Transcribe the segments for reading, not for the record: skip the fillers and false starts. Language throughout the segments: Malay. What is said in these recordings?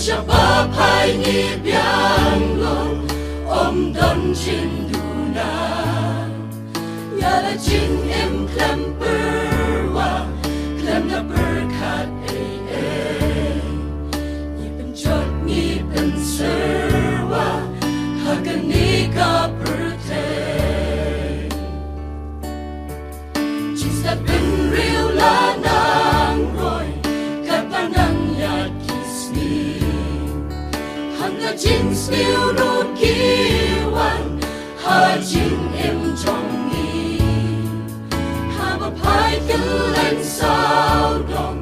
cha ba phai ni biang lo om don chin du na ya la chin em klem per wa klem na per khat ni pen chot ni pen ser wa ha ka ni ka per te chis ta pen real la nang roi ka pa nang ya Jin spill no kiwan ha jin em trong ni ha ba pai ken len sao dong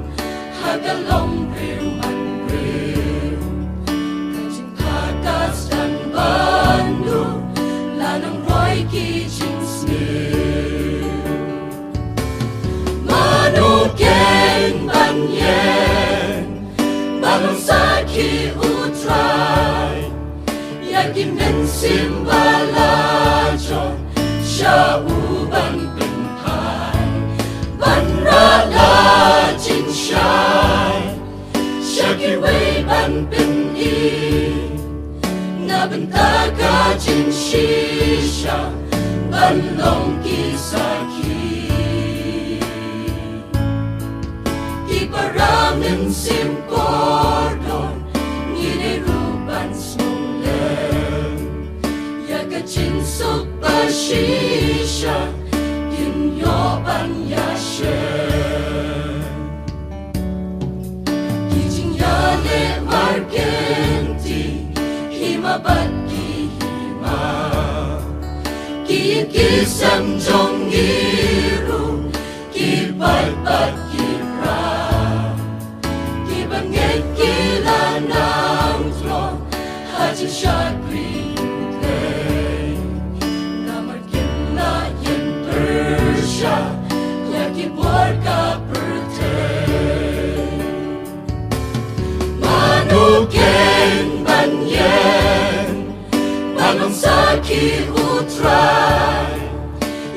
ha ga long real man real ka jin pa ka stan ban nu la nang roi ki jin spill manu ken ban yen balong sa ki utrai Yakin men simbala John Sha uban bin pai Ban ra la jin shai Shaki wei ban bin i Na ban ta ka jin shisha Ban long ki sa ki Ki paramin sim cordon Ni de ruban Jin suk ba shisha Kin yo ban ya she Ki jing ya le markenti Hima bat ki hima Ki sam jong iru Ki bat ki pra Ki banget ki la nang tron Haji shat green Yakin buat ka pertei Manu ken ban yen Balong saki utrai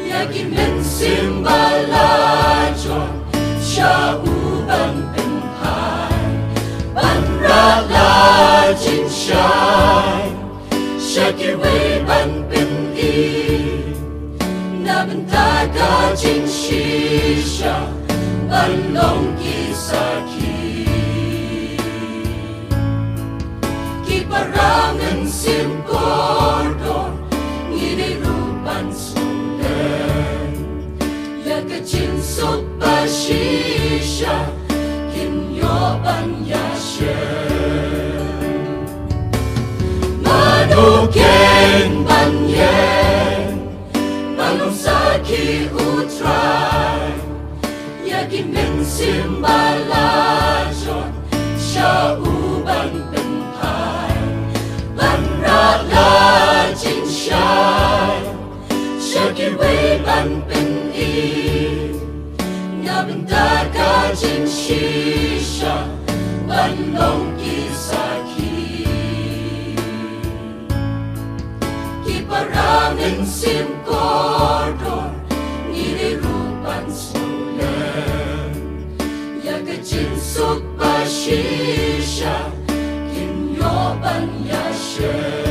Yakin men simbala John Sha uban ben pai Ban ra la jin shai Shaki wei ban ben i Na ban ta ka jin shisha Ban long ki sa ki Ki parangan sim cordon Ni de rupan sulen Ya ka jin suk ba shisha Kim yo ban ya she Manu ken ban yen Balong saki utrai Yakin men simbala John Sha uban ben pai Ban ra la jin shai Shaki wei ban ben i Na ban ta ka jin shisha Ban long ki sa ki Ki parangan sim cordon Ni de rupan sulen Ya ka jin suk ba shisha Kim yo ban ya she